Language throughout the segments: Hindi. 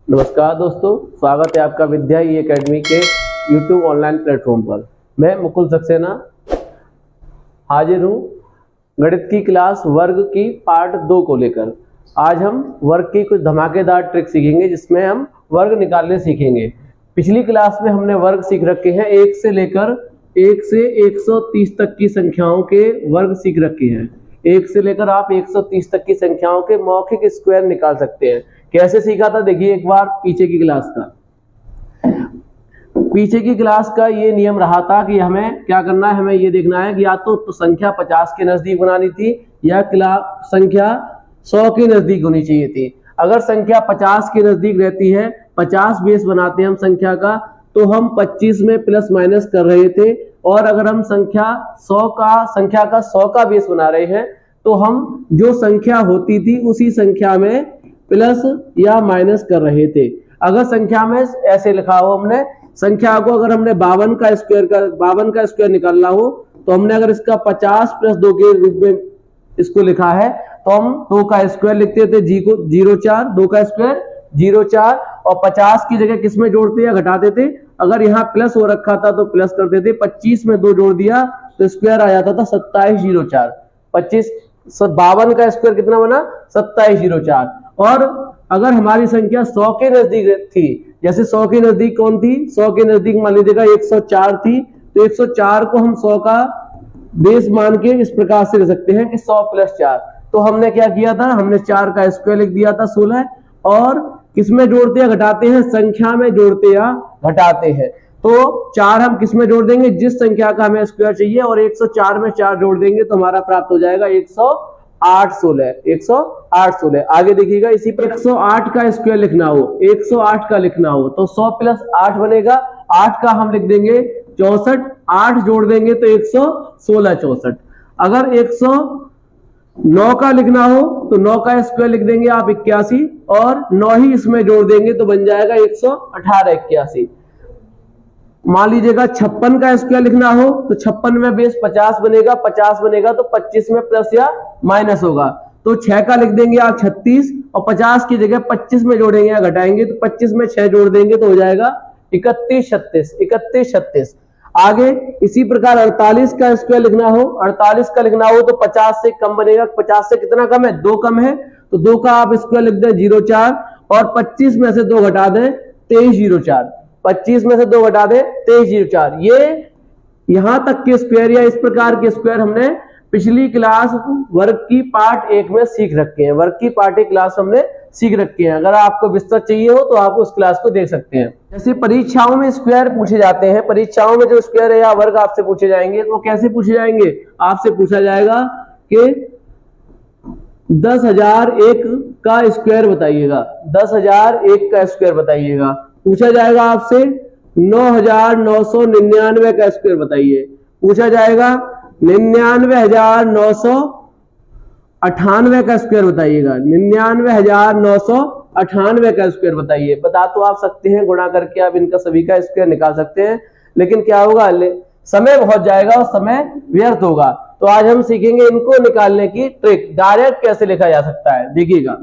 नमस्कार दोस्तों, स्वागत है आपका विद्या ई एकेडमी के YouTube ऑनलाइन प्लेटफॉर्म पर। मैं मुकुल सक्सेना हाजिर हूँ गणित की क्लास वर्ग की पार्ट 2 को लेकर। आज हम वर्ग की कुछ धमाकेदार ट्रिक सीखेंगे जिसमें हम वर्ग निकालने सीखेंगे। पिछली क्लास में हमने वर्ग सीख रखे हैं 1 से लेकर 1 से 130 तक की संख्याओं के वर्ग सीख रखे हैं। 1 से लेकर आप 130 तक की संख्याओं के मौखिक स्क्वायर निकाल सकते हैं। कैसे सीखा था देखिए एक बार पीछे की क्लास का ये नियम रहा था कि हमें क्या करना है, हमें ये देखना है कि या तो संख्या 50 के नजदीक बनानी थी या संख्या 100 के नजदीक होनी चाहिए थी। अगर संख्या 50 के नजदीक रहती है, 50 बेस बनाते हैं हम संख्या का, तो हम 25 में प्लस माइनस कर रहे थे। और अगर हम संख्या का 100 का बेस बना रहे हैं तो हम जो संख्या होती थी उसी संख्या में प्लस या माइनस कर रहे थे। अगर संख्या में ऐसे लिखा हो, हमने संख्या को अगर हमने 52 का स्क्वायर निकालना हो तो हमने अगर इसका 50 प्लस 2 के रूप में इसको लिखा है तो हम 2 का स्क्वायर लिखते थे, 0.4, 2 का स्क्वायर 0.4, और 50 की जगह किस में जोड़ते या घटाते थे। अगर यहाँ प्लस हो रखा था तो प्लस करते थे, 25 में 2 जोड़ दिया तो स्क्वायर आ जाता था 2704। 52 का स्क्वायर कितना बना, 2704। और अगर हमारी संख्या 100 के नजदीक थी, जैसे 100 के नजदीक कौन थी, 100 के नजदीक मान लीजिएगा 104 थी, तो 104 को हम 100 का बेस मान के इस प्रकार से लिख सकते हैं कि 100 प्लस 4। तो हमने क्या किया था, हमने 4 का स्क्वायर लिख दिया था 16, और किसमें जोड़ते या घटाते हैं, संख्या में जोड़ते या घटाते हैं। तो 4 हम किसमें जोड़ देंगे, जिस संख्या का हमें स्क्वायर चाहिए, और 104 में 4 जोड़ देंगे तो हमारा प्राप्त हो जाएगा 108 16। आगे देखिएगा, इसी पर 108 का स्क्वायर लिखना हो, 108 का लिखना हो तो 100 प्लस 8 बनेगा, 8 का हम लिख देंगे 64, 8 जोड़ देंगे तो 116 64। अगर 109 का लिखना हो तो 9 का स्क्वायर लिख देंगे आप 81, और 9 ही इसमें जोड़ देंगे तो बन जाएगा 118 81। मान लीजिएगा 56 का स्क्वायर लिखना हो तो 56 में बेस 50 बनेगा, 50 बनेगा तो 25 में प्लस या माइनस होगा, तो 6 का लिख देंगे आप 36, और 50 की जगह 25 में जोड़ेंगे या घटाएंगे तो 25 में 6 जोड़ देंगे तो हो जाएगा 31 36। आगे इसी प्रकार 48 का स्क्वायर लिखना हो, 48 का लिखना हो तो 50 से कम बनेगा, 50 से कितना कम है, 2 कम है, तो 2 का आप स्क्वायर लिख दें 0.4, और 25 में से 2 घटा दें 23.04, 25 में से 2 घटा दें 23.04। ये यहां तक के स्क्वायर या इस प्रकार के स्क्वायर हमने पिछली क्लास वर्ग की पार्ट 1 में सीख रखे हैं। वर्ग की पार्ट 1 क्लास हमने सीख रखे हैं। अगर आपको विस्तृत चाहिए हो तो आप उस क्लास को देख सकते हैं। जैसे परीक्षाओं में स्क्वायर पूछे जाते हैं, परीक्षाओं में जो स्क्वायर है या वर्ग आपसे पूछे जाएंगे तो कैसे पूछे जाएंगे, आपसे पूछा जाएगा कि 10,001 का स्क्वायर बताइएगा, 10,001 का स्क्वायर बताइएगा। पूछा जाएगा आपसे 9,999 का स्क्वायर बताइए, पूछा जाएगा 99,998 का स्क्वायर बताइएगा, 99,998 का स्क्वायर बताइए। बता तो आप सकते हैं, गुणा करके आप इनका सभी का स्क्वायर निकाल सकते हैं, लेकिन क्या होगा, समय बहुत जाएगा और समय व्यर्थ होगा। तो आज हम सीखेंगे इनको निकालने की ट्रिक, डायरेक्ट कैसे लिखा जा सकता है। देखिएगा,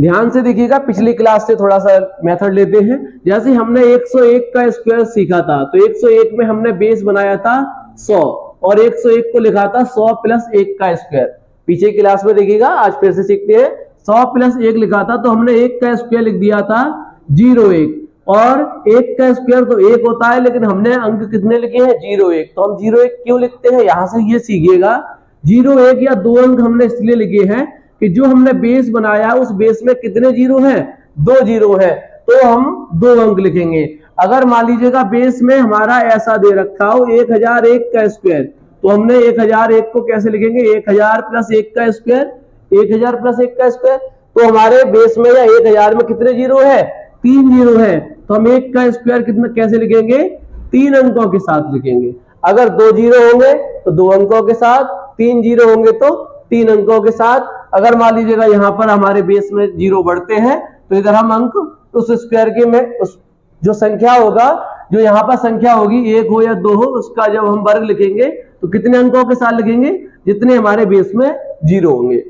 ध्यान से देखिएगा, पिछली क्लास से थोड़ा सा मेथड लेते हैं। जैसे हमने 101 का स्क्वायर सीखा था तो 101 में हमने बेस बनाया था 100, और 101 को लिखा था 100 प्लस 1 का स्क्वायर। पीछे क्लास में देखिएगा, आज फिर से सीखते हैं। 100 प्लस 1 लिखा था तो हमने 1 का स्क्वायर लिख दिया था 01, और 1 का स्क्वायर तो 1 होता है, लेकिन हमने अंक कितने लिखे हैं, 01। तो हम 01 क्यों लिखते हैं, यहां से ये सीखिएगा। 01 या 2 अंक हमने इसलिए लिखे हैं कि जो हमने बेस बनाया उस बेस में कितने जीरो हैं, 2 जीरो है, तो हम 2 अंक लिखेंगे। अगर मान लीजिएगा बेस में हमारा ऐसा दे रखा हो 1001 का स्क्वायर, तो हमने 1001 को कैसे लिखेंगे, 1000 प्लस 1 का स्क्वायर, 1000 प्लस 1 का स्क्वायर। तो हमारे बेस में या 1000 में कितने जीरो है, 3 जीरो है, तो हम 1 का स्क्वायर कितना कैसे लिखेंगे, 3 अंकों के साथ लिखेंगे। अगर 2 जीरो होंगे तो 2 अंकों के साथ, 3 जीरो होंगे तो 3 अंकों के साथ। अगर मान लीजिएगा यहाँ पर हमारे बेस में जीरो बढ़ते हैं तो इधर हम अंक उस स्क्वायर के में उस जो संख्या होगा, जो यहाँ पर संख्या होगी 1 हो या 2 हो, उसका जब हम वर्ग लिखेंगे तो कितने अंकों के साथ लिखेंगे, जितने हमारे बेस में जीरो होंगे।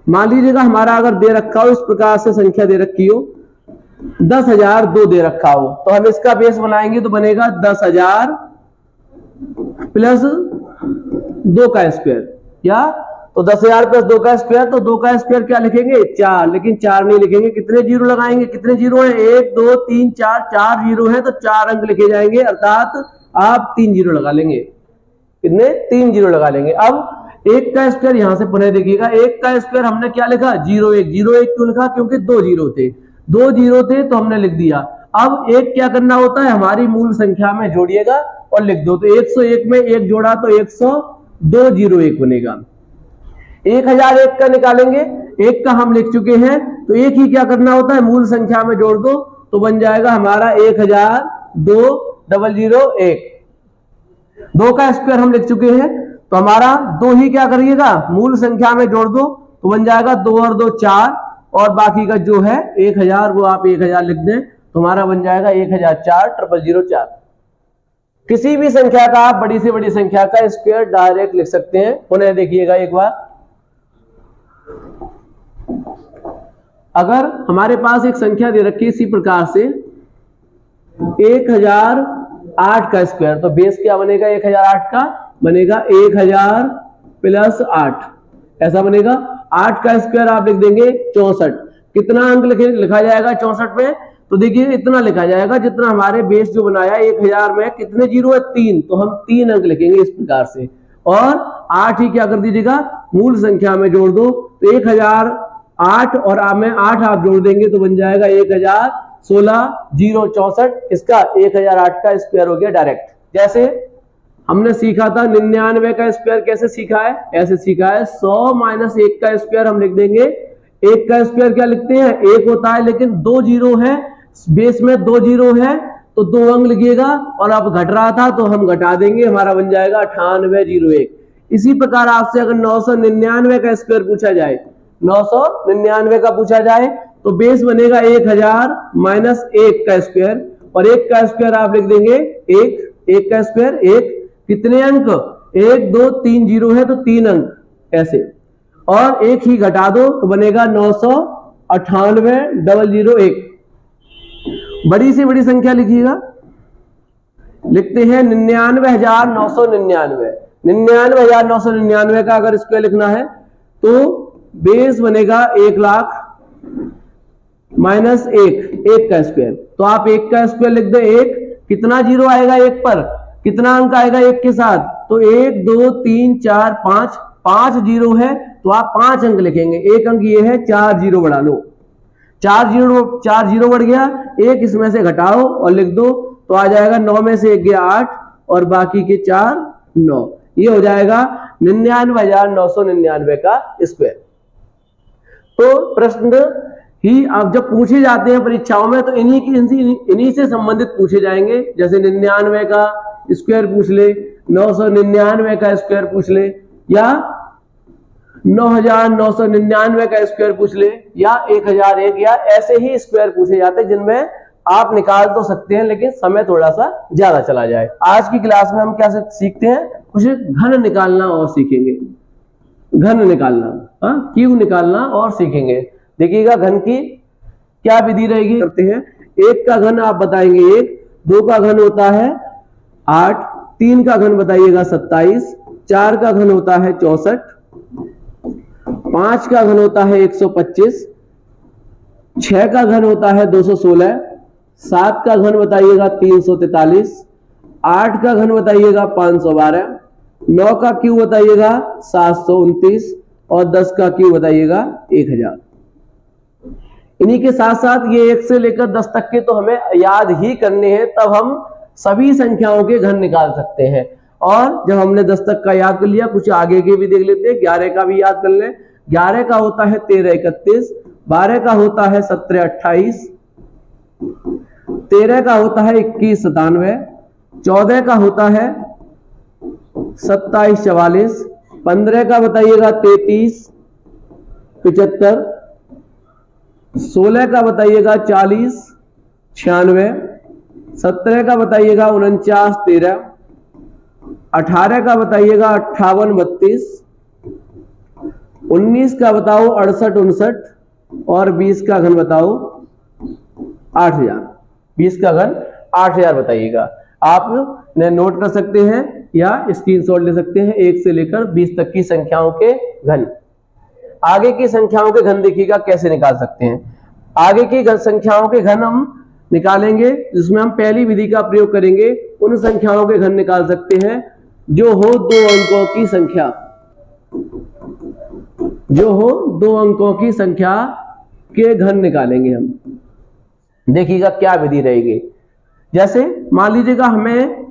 मान लीजिएगा हमारा अगर दे रखा हो इस प्रकार से संख्या दे रखी हो 10,002 दे रखा हो, तो हम इसका बेस बनाएंगे तो बनेगा 10,000 प्लस 2 का स्क्वायर, या तो 10,000 प्लस 2 का स्क्वायर, तो 2 का स्क्वायर क्या लिखेंगे 4, लेकिन 4 नहीं लिखेंगे, कितने जीरो लगाएंगे, कितने जीरो है 1 2 3 4, 4 जीरो है तो 4 अंक लिखे जाएंगे, अर्थात आप 3 जीरो लगा लेंगे, कितने 3 जीरो लगा लेंगे। अब 1 का स्क्वायर यहां से पुनः देखिएगा, 1 का स्क्वायर हमने क्या लिखा 0,1, 0,1 क्यों लिखा, क्योंकि 2 जीरो थे, 2 जीरो थे तो हमने लिख दिया। अब 1 क्या करना होता है, हमारी मूल संख्या में जोड़िएगा और लिख दो, तो 101 में 1 जोड़ा तो 102,01 बनेगा। 1001 का निकालेंगे, 1 का हम लिख चुके हैं, तो 1 ही क्या करना होता है मूल संख्या में जोड़ दो, तो बन जाएगा हमारा 1002,001। 2 का स्क्वायर हम लिख चुके हैं, तो हमारा 2 ही क्या करिएगा मूल संख्या में जोड़ दो, तो बन जाएगा 2 और 2 4, और बाकी का जो है 1000 वो आप 1000 लिख दें, तो हमारा बन जाएगा 1004,004। किसी भी संख्या का आप बड़ी से बड़ी संख्या का स्क्वायर डायरेक्ट लिख सकते हैं। पुनः देखिएगा एक बार, अगर हमारे पास एक संख्या दे रखी है इसी प्रकार से 1008 का स्क्वायर, तो बेस क्या बनेगा 1008 का, बनेगा 1000 प्लस 8, ऐसा बनेगा। 8 का स्क्वायर आप लिख देंगे 64, कितना अंक लिखा जाएगा 64 में, तो देखिए इतना लिखा जाएगा जितना हमारे बेस जो बनाया 1000 में कितने जीरो है 3, तो हम 3 अंक लिखेंगे इस प्रकार से, और 8 ही क्या कर दीजिएगा मूल संख्या में जोड़ दो, तो 1008 और में 8 आप जोड़ देंगे तो बन जाएगा 1016,064, इसका 1008 का स्क्वायर हो गया डायरेक्ट। जैसे हमने सीखा था 99 का स्क्वायर कैसे सीखा है, ऐसे सीखा है 100 माइनस 1 का स्क्वायर हम लिख देंगे। 1 का स्क्वायर क्या लिखते हैं 1 होता है, लेकिन 2 जीरो है, बेस में 2 जीरो है तो 2 अंक लिखिएगा, और अब घट रहा था तो हम घटा देंगे, हमारा बन जाएगा 98,001। इसी प्रकार आपसे अगर 999 का स्क्वायर पूछा जाए, 999 का पूछा जाए, तो बेस बनेगा 1000 माइनस 1 का स्क्वायर, और 1 का स्क्वायर आप लिख देंगे 1 का स्क्वायर 1, कितने अंक 1 2 3 जीरो है तो 3 अंक ऐसे, और 1 ही घटा दो तो बनेगा 998,001। बड़ी से बड़ी संख्या लिखिएगा, लिखते हैं 99,999। 99,999 का अगर स्क्वायर लिखना है तो बेस बनेगा 1 लाख माइनस 1 का स्क्वायर, तो आप 1 का स्क्वायर लिख दें 1, कितना जीरो आएगा 1 पर, कितना अंक आएगा 1 के साथ, तो 1 2 3 4 5 जीरो है तो आप 5 अंक लिखेंगे, 1 अंक ये है, 4 जीरो बढ़ा लो, 4 जीरो बढ़ गया, 1 इसमें से घटाओ और लिख दो, तो आ जाएगा 9 में से 1 गया 8 और बाकी के 4 9, ये हो जाएगा 99,999 का स्क्वायर। तो प्रश्न ही आप जब पूछे जाते हैं परीक्षाओं में तो इन्हीं से संबंधित पूछे जाएंगे, जैसे 99 का स्क्वायर पूछ ले, 999 का स्क्वायर पूछ ले, या 9,999 का स्क्वायर पूछ ले, या 1001, या ऐसे ही स्क्वायर पूछे जाते हैं जिनमें आप निकाल तो सकते हैं लेकिन समय थोड़ा सा ज्यादा चला जाए। आज की क्लास में हम क्या सीखते हैं, कुछ घन निकालना और सीखेंगे, घन निकालना, क्यूब निकालना और सीखेंगे। देखिएगा घन की क्या विधि रहेगी, करते हैं 1 का घन आप बताएंगे 1, 2 का घन होता है 8, 3 का घन बताइएगा 27, 4 का घन होता है 64, 5 का घन होता है 125, 6 का घन होता है 216, 7 का घन बताइएगा 343, 8 का घन बताइएगा 512, 9 का क्यूब बताइएगा 729, और 10 का क्यूब बताइएगा 1000। इन्हीं के साथ साथ ये 1 से लेकर 10 तक के तो हमें याद ही करने हैं, तब हम सभी संख्याओं के घन निकाल सकते हैं। और जब हमने 10 तक का याद कर लिया, कुछ आगे के भी देख लेते हैं। 11 का भी याद कर लें। 11 का होता है 1331, 12 का होता है 1728, 13 का होता है 2197, 14 का होता है 2744, 15 का बताइएगा 3375, 16 का बताइएगा 4096, 17 का बताइएगा 4913, 18 का बताइएगा 5832, 19 का बताओ 68 59 और 20 का घन बताओ 8000। 20 का घन 8000 बताइएगा। आप नोट कर सकते हैं या स्क्रीनशॉट ले सकते हैं 1 से लेकर 20 तक की संख्याओं के घन। आगे की संख्याओं के घन देखिएगा कैसे निकाल सकते हैं। आगे की संख्याओं के घन हम निकालेंगे जिसमें हम पहली विधि का प्रयोग करेंगे। उन संख्याओं के घन निकाल सकते हैं जो हो 2 अंकों की संख्या, जो हो 2 अंकों की संख्या के घन निकालेंगे हम। देखिएगा क्या विधि रहेगी। जैसे मान लीजिएगा हमें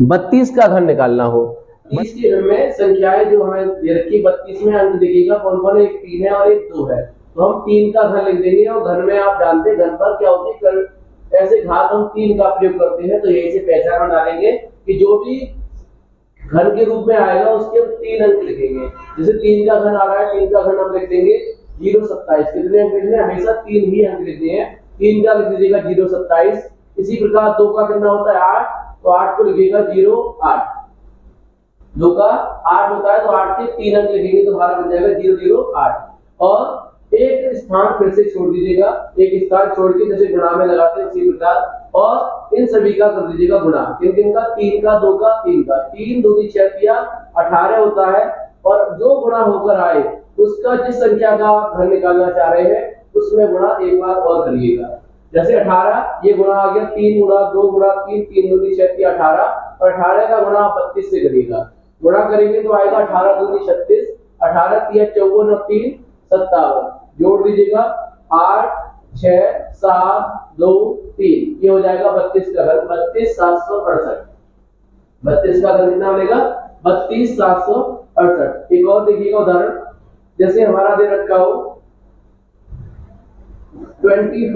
32 का घन निकालना हो। 30 के घन में संख्याएं जो हमें दे रखी 32 में अंक देखिएगा कौन कौन है, एक 3 है और एक 2 है। तो हम 3 का घन लिख देंगे और घन में आप जानते हैं घन पर क्या होती है, ऐसे घात हम 3 का प्रयोग करते हैं। तो यही से पहचान डालेंगे कि जो भी घन के रूप में आएगा उसके हम 3 अंक लिखेंगे। जैसे 3 का घन आ रहा है, 3 का घन हम लिख देंगे 027। कितने अंक लिखने हैं? हमेशा 3 ही अंक लिखते हैं। 3 का लिख दीजिएगा 027। इसी प्रकार 2 का कितना होता है 8, तो 8 को लिखिएगा 08। 2 का 8 होता है तो 8 के 3 अंक लिखेंगे तो हमारा बन जाएगा 008। और एक स्थान फिर से छोड़ दीजिएगा, एक स्थान छोड़ के जैसे गुणा में लगाते हैं उसी प्रकार, और इन सभी का कर दीजिएगा गुणा। किन का? 3 का, 2 का, 3 का। 3 दूनी 6 18 होता है। और जो गुणा होकर आए उसका जिस संख्या का घन निकालना चाह रहे हैं उसमें गुणा एक बार और करिएगा। जैसे 18 ये गुणा आ गया 3 गुणा 2 गुणा 3, 3 दूनी 6 18, और 18 का गुणा 32 से करिएगा। गुणा करेंगे तो आएगा 18 दूनी 36, 18 3 54 और 3 57। जोड़ दीजिएगा 8 6 7 2 3, ये हो जाएगा 32 का घन 32768। 32 का घन कितना बनेगा? 32768। एक और देखिएगा उदाहरण, जैसे हमारा दे रखा हो 24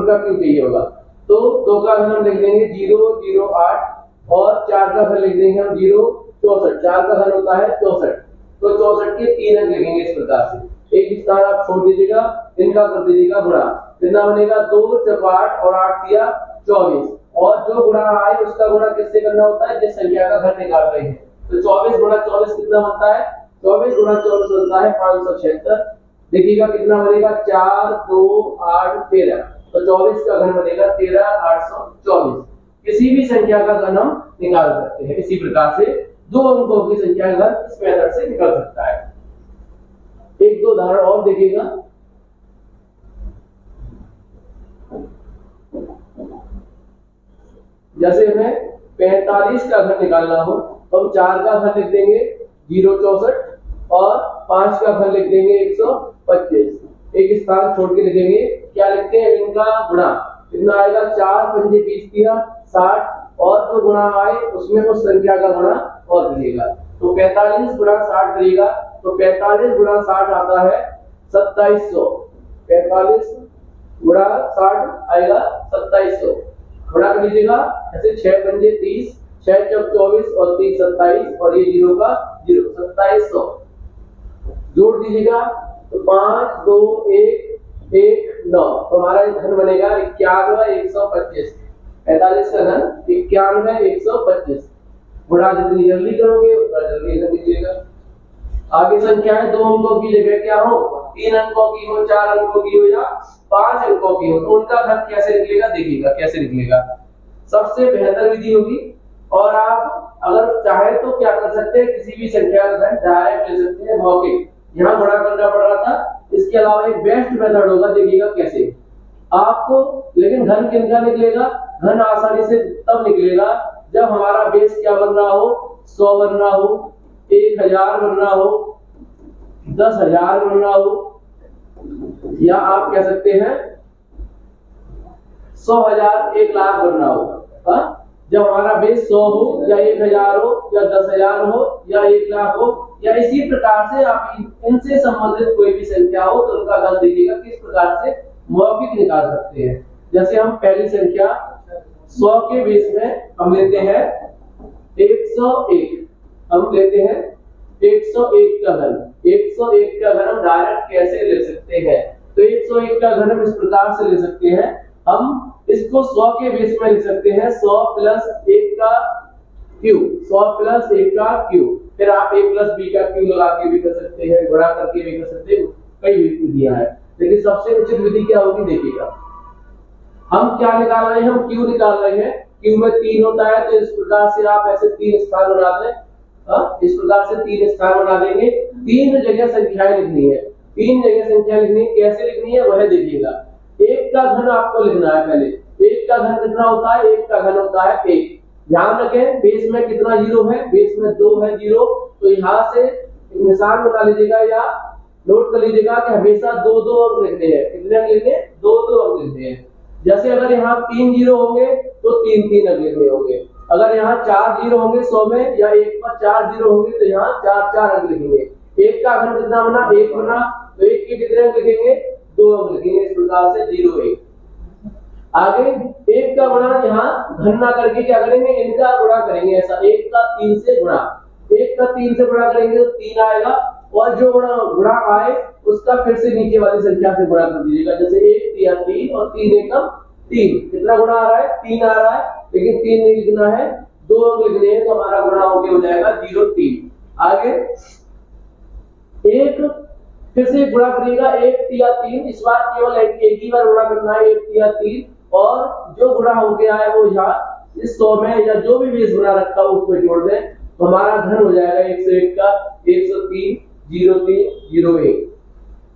का क्यों चाहिए होगा, तो 2 का घन हम लिख देंगे 008 और 4 का घन लिख देंगे हम 064। 4 का घन होता है 64, तो 64 के 3 अंक लिखेंगे इस प्रकार से। एक स्थान आप छोड़ दीजिएगा, इनका कर दीजिएगा गुणा। कितना बनेगा? 2 × 8 और 8 दिया 24। और जो गुणा आए उसका गुणा किससे करना होता है? जिस संख्या का घन निकाल रहे हैं। तो 24 × 24 कितना बनता है? 24 × 24 बनता है 576। देखिएगा कितना बनेगा? 4 2 8 13। तो 24 का घन बनेगा 13824। किसी भी संख्या का घन हम निकाल सकते हैं। इसी प्रकार से 2 अंकों की संख्या का घन इस मेथड से निकल सकता है। एक दो उदाहरण और देखिएगा। जैसे हमें 45 का घन निकालना हो तो हम 4 का घन लिख देंगे 064 और 5 का घन लिख देंगे 125। एक स्थान छोड़ के लिखेंगे, क्या लिखते हैं? इनका गुणा। कितना आएगा? 4 पंजे 20 60, और जो गुणा आए उसमें उस संख्या का गुणा और करिएगा। तो 45 × 60 करिएगा तो 45 × 60 आता है 2700। 45 × 60 आएगा 2700। गुणा कर लीजिएगा, ऐसे 6 पंजे 30, 6 × 24 और 3 27, और ये 0 का 0 2700। जोड़ दीजिएगा तो 5 2 1 1 9, तो हमारा घन बनेगा 91 125। 45 का घन 91 125। गुणा जितनी जल्दी करोगे उतना जल्दी घन निकलेगा। आगे संख्याएं 2 अंकों की जगह क्या हो, 3 अंकों की हो, 4 अंकों की हो या 5 अंकों की हो, तो उनका घन कैसे निकलेगा? देखिएगा कैसे निकलेगा। सबसे बेहतर विधि होगी, और आप अगर चाहे तो क्या कर सकते हैं, किसी भी संख्या का घन डायरेक्ट ले सकते हैं, मौखिक। यहाँ गुणा करना पड़ रहा था, इसके अलावा एक बेस्ट मेथड होगा, देखिएगा कैसे आपको। लेकिन घन किनका निकलेगा? घन आसानी से तब निकलेगा जब हमारा बेस क्या बन रहा हो, 100 बन रहा हो, 1000 बन रहा हो, 10,000 बन रहा हो, या आप कह सकते हैं 100,000 1 लाख बन रहा हो। जब हमारा बेस 100 हो या 1000 हो या 10,000 हो या 1 लाख हो, या इसी प्रकार से आप इनसे संबंधित कोई भी संख्या हो तो उनका घन देखिएगा किस प्रकार से मौखिक निकाल सकते हैं। जैसे हम पहली संख्या 100 के बेस में हम लेते हैं 101। हम लेते हैं 101 का घन। 101 का घन हम डायरेक्ट कैसे ले सकते हैं? तो 101 का घन हम इस प्रकार से ले सकते हैं, हम इसको 100 के बेस में लिख सकते हैं 100 + 1 का क्यूब। 100 + 1 का क्यूब। फिर आप a प्लस बी का क्यू लगा के भी कर सकते हैं, गुणा करके भी कर सकते हैं, कई विधियां है। लेकिन सबसे उचित विधि क्या होगी देखिएगा, हम क्या निकाल रहे हैं, हम क्यू निकाल रहे हैं। क्यू में 3 होता है, तो इस प्रकार से आप ऐसे 3 स्थान बना दें, इस प्रकार से 3 स्थान बना देंगे। 3 जगह संख्याएं लिखनी है, 3 जगह संख्या लिखनी है। कैसे लिखनी है वह देखिएगा। 1 का घन आपको लिखना है। पहले 1 का घन कितना होता है, 1 का घन होता है 1। ध्यान रखें बेस में कितना जीरो है, बेस में 2 है जीरो, तो यहाँ से निशान बना लीजिएगा या नोट कर लीजिएगा कि हमेशा 2-2 अंक लिखने हैं। कितने अंक लिखने हैं, 2-2 अंक लिखने हैं। जैसे अगर यहाँ 3 जीरो होंगे तो 3-3 अंक लिखने होंगे। अगर यहाँ 4 जीरो होंगे 100 में या 1 पर 4 जीरो होंगे तो यहाँ 4-4 अंक लिखेंगे। 1 का घन कितना बना, 1 बना, तो 1 के कितने अंक लिखेंगे, 2 अंक लिखेंगे। इस प्रकार से 0 1। आगे 1 का गुणा यहाँ घन ना करके क्या करेंगे, इनका गुणा करेंगे। ऐसा 1 का 3 से गुणा, 1 का 3 से गुणा करेंगे तो 3 आएगा, और जो गुणा आए उसका फिर से नीचे वाली संख्या से गुणा कर दीजिएगा। जैसे 1 तिया 3 और 3 एकम 3, कितना गुणा आ रहा है, 3 आ रहा है, लेकिन 3 नहीं लिखना है, 2 अंक लिखने हैं, तो हमारा गुणा हो जाएगा 0 3। आगे 1 फिर से गुणा करिएगा, 1 तिया 3, इस बार केवल एक ही बार गुणा करना है, 1 तिया 3, और जो गुणा हो गया है वो यहाँ इस 100 में या जो भी बेस बना रखा हो उसमें जोड़ दें, तो हमारा घन हो जाएगा 101 का 103 03 01।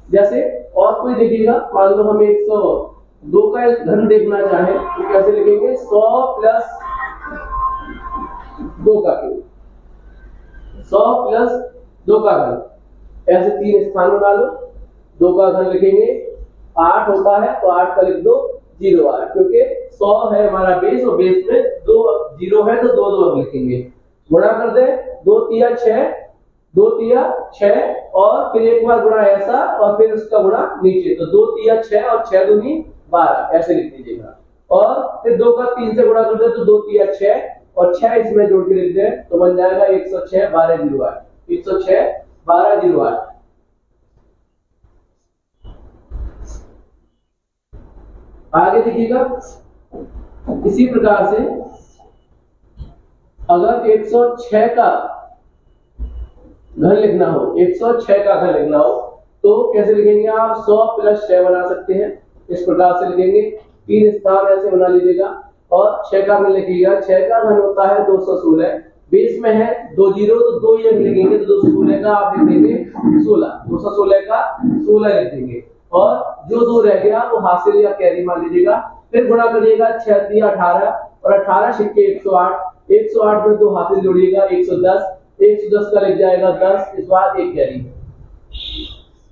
जैसे और कोई देखिएगा, मान लो हम 102 का घन देखना चाहें तो कैसे लिखेंगे, 100 प्लस 2 का घन, 100 प्लस 2 का घन, ऐसे 3 स्थान बना लो। 2 का घन लिखेंगे, 8 होता है तो 8 का लिख दो 0 8, क्योंकि 100 है हमारा बेस और बेस में 2 जीरो है तो 2-2 अंक लिखेंगे। गुणा कर दे, 2 तिया 6, 2 तिया 6, और फिर एक बार गुणा ऐसा और फिर उसका गुणा नीचे, तो 2 तिया 6 और 6 दूनी 12, ऐसे लिख दीजिएगा। और फिर 2 का 3 से गुणा कर दे तो 2 तिया 6 और 6 इसमें जोड़ के लिख दे तो बन जाएगा 106 12 08, 106 12 08। आगे देखिएगा, इसी प्रकार से अगर 106 का घन लिखना हो, 106 का घन लिखना हो तो कैसे लिखेंगे आप, 100 प्लस 6 बना सकते हैं। इस प्रकार से लिखेंगे, 3 स्थान ऐसे बना लीजिएगा और 6 का घन लिखिएगा। 6 का घन होता है 216, बेस में है 2 जीरो तो 2 ही अंक लिखेंगे, तो 216 का आप लिख देंगे 16, 216 का 16 लिख देंगे, और जो 2 रह गया वो हासिल या कैरी मान लीजिएगा। फिर गुणा करिएगा, 6 तिया 18 और 18 छिक्के 108, 108 में 2 हासिल जोड़िएगा 110, 110 का लिख जाएगा 10, इस बार 1 कैरी,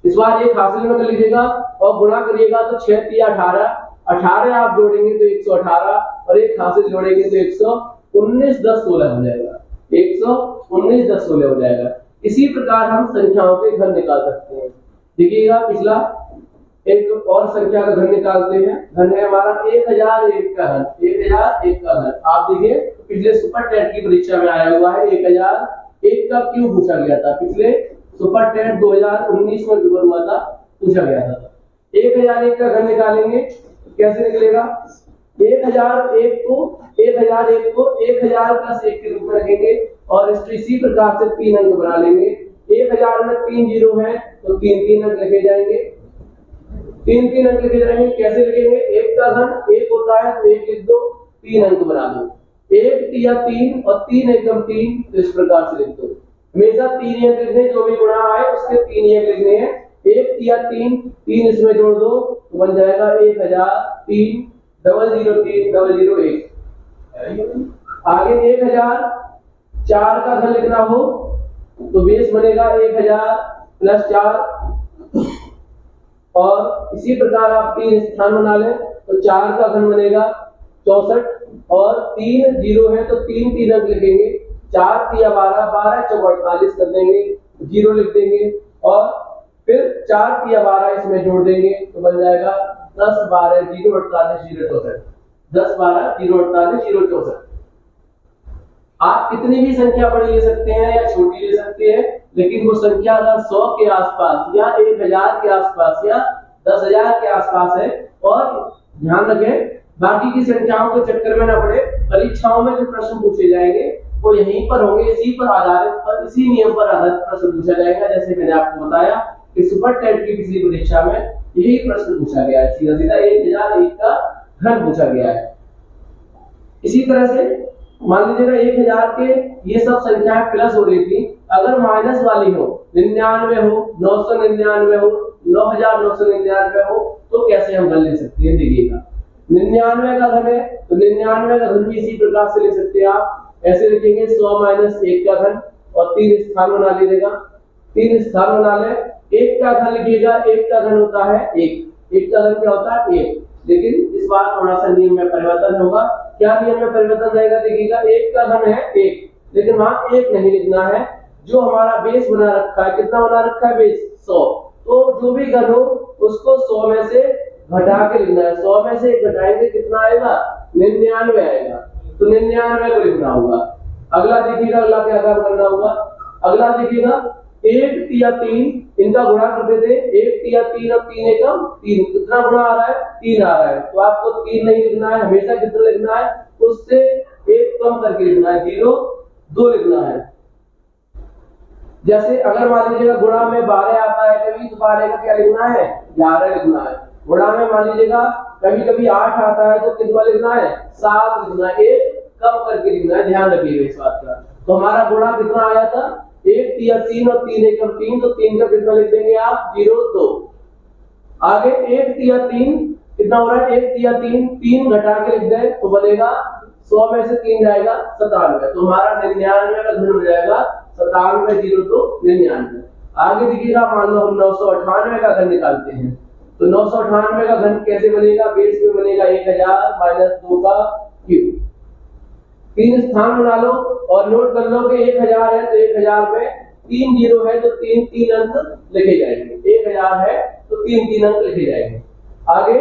इस बार 1 हासिल में कर लीजिएगा और गुणा करिएगा तो 6 तिया 18, 18 आप जोड़ेंगे तो 118 और 1 हासिल जोड़ेंगे तो 119 10 16 हो जाएगा, 119 10 16 हो जाएगा। इसी प्रकार हम संख्याओं के घन निकाल सकते हैं। देखिएगा पिछला एक और संख्या का घन निकालते हैं। घन है हमारा 1001 का घन, 1001 का घन। आप देखिए पिछले सुपर टेट की परीक्षा में आया हुआ है, 1001 का क्यों पूछा गया था, पिछले सुपर टेट 2019 में पेपर हुआ था, पूछा गया था। 1001 का घन निकालेंगे कैसे निकलेगा, 1001 को 1000 प्लस 1 के रूप में रखेंगे और इसी प्रकार से 3 अंक बना लेंगे। 1000 में 3 जीरो है तो 3 अंक लिखे जाएंगे, 3 अंक लिखे जाएंगे। कैसे लिखेंगे, 1 का घन 1 होता है तो 1 लिख दो, 3 अंक बना दो, 1 तिया 3 और 3 एकम 3, तो इस प्रकार से लिख दो। हमेशा 3 अंक लिखने, जो भी गुणा आए उसके 3 अंक लिखने हैं। 1 तिया 3, 3 इसमें जोड़ दो तो बन जाएगा 1003 003 001। आगे 1004 का घन लिखना हो तो बेस बनेगा 1000 प्लस 4, और इसी प्रकार आप 3 स्थान बना लें तो 4 का घन बनेगा 64 और 3 जीरो है तो 3 अंक लिखेंगे। 4 तिया 12, 12 चौक 48 कर देंगे, 0 लिख देंगे और फिर 4 तिया 12 इसमें जोड़ देंगे तो बन जाएगा 10 12 0 48 0 64, 10 12 0 48 0 64। आप कितनी भी संख्या बड़ी ले सकते हैं या छोटी ले सकते हैं, लेकिन वो संख्या अगर 100 के आसपास या 1000 के आसपास या 10,000 के आसपास है, और ध्यान रखें बाकी की संख्याओं के चक्कर में न पड़े, परीक्षाओं में जो प्रश्न पूछे जाएंगे वो यहीं पर होंगे, इसी पर आधारित पर इसी नियम पर आधारित प्रश्न पूछा जाएगा। जैसे मैंने आपको बताया कि सुपर टेट की पिछली परीक्षा में यही प्रश्न पूछा गया है, सीधा सीधा 1001 का घन पूछा गया है। इसी तरह से मान लीजिएगा 1000 के ये सब संख्याएं प्लस हो रही थी, अगर माइनस वाली हो, 99 हो, 999 हो, 9999 हो, तो कैसे हम घन ले सकते हैं? देखिएगा 99 का घन है तो 99 का घन भी इसी प्रकार से ले सकते हैं आप, ऐसे लिखेंगे 100 माइनस 1 का घन और 3 स्थान बना लीजिएगा, 3 स्थान बना ले, 1 का घन लिखिएगा, 1 का घन होता है 1, 1 का घन क्या होता है 1, लेकिन इस बार थोड़ा सा नियम में परिवर्तन होगा। क्या नियम में परिवर्तन रहेगा? देखिएगा 1 का घन है 1, लेकिन वहां 1 नहीं लिखना है, जो हमारा बेस बना रखा है, कितना बना रखा है बेस 100, तो जो भी घन हो उसको 100 में से घटा के लिखना है, 100 में से घटाएंगे कितना आएगा? 99 आएगा, तो 99 को लिखना होगा। अगला देखिएगा, अगला क्या काम करना होगा? अगला देखिएगा 1 तिया 3 इनका गुणा करते थे, 1 तिया 3 और 3 एकम 3, कितना गुणा आ रहा है? 3 आ रहा है, तो आपको 3 नहीं लिखना है, हमेशा कितना लिखना है? उससे 1 कम करके लिखना है, 0 2 लिखना है। जैसे अगर मान लीजिएगा गुणा में 12 आता है कभी, तो 12 का क्या लिखना है? 11 लिखना है। गुणा में मान लीजिएगा कभी कभी 8 आता है तो कितना लिखना है? 7 लिखना है, 1 कम करके लिखना है, ध्यान रखिएगा इस बात का। तो हमारा गुणा कितना आया था? 1 तिया 3 और 3 एकम 3, तो 3 का कितना लिख देंगे आप? 0 2। आगे 1 तिया 3 कितना हो रहा है? 1 तिया 3, 3 घटा के लिख दें तो बनेगा 100 में से 3 जाएगा 97, तो हमारा 99 का घन हो जाएगा 97, 0 तो 99। आगे देखिएगा मान लो हम 998 का घन निकालते हैं, तो 998 का घन कैसे बनेगा? बेस में बनेगा 1000 माइनस 2 का क्यूब, 3 स्थान बना लो और नोट कर लो कि 1000 है तो 1000 में 3 जीरो है तो 3 अंक लिखे जाएंगे, 1000 है तो 3 अंक लिखे जाएंगे। आगे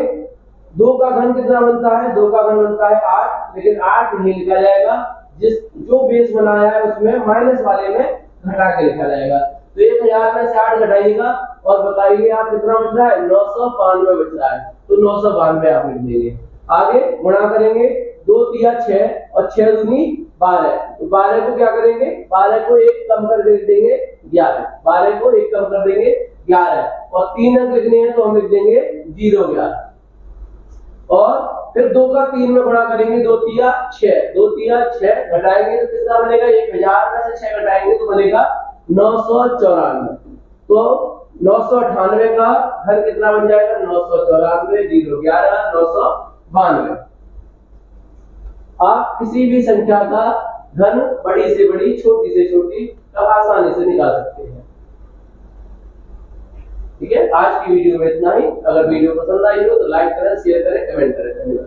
2 का घन कितना बनता है? 2 का घन बनता है 8, लेकिन 8 नहीं लिखा जाएगा, जो बेस बनाया है उसमें माइनस वाले में घटा के लिखा जाएगा। तो 1000 में से 8 घटाइएगा और बताइए आप कितना बच रहा है? 992 बच रहा है, तो 992 आप लिख देंगे। आगे गुणा करेंगे, 2 तिया 6 और 6 दूनी 12, तो 12 को क्या करेंगे? 12 को 1 कम कर देंगे 11, 12 को 1 कम कर देंगे 11, और 3 अंक लिखने हैं तो हम लिख देंगे 0 11। और फिर 2 का 3 में गुणा करेंगे, 2 तिया 6, 2 तिया 6 घटाएंगे तो कितना बनेगा? 1000 में से 6 घटाएंगे तो बनेगा 994, तो 998 का घन कितना बन जाएगा? 994, 0 11 992। आप किसी भी संख्या का घन बड़ी से बड़ी, छोटी से छोटी आसानी से निकाल सकते हैं। ठीक है, आज की वीडियो में इतना ही। अगर वीडियो पसंद आई हो तो लाइक करें, शेयर करें, कमेंट करें। धन्यवाद।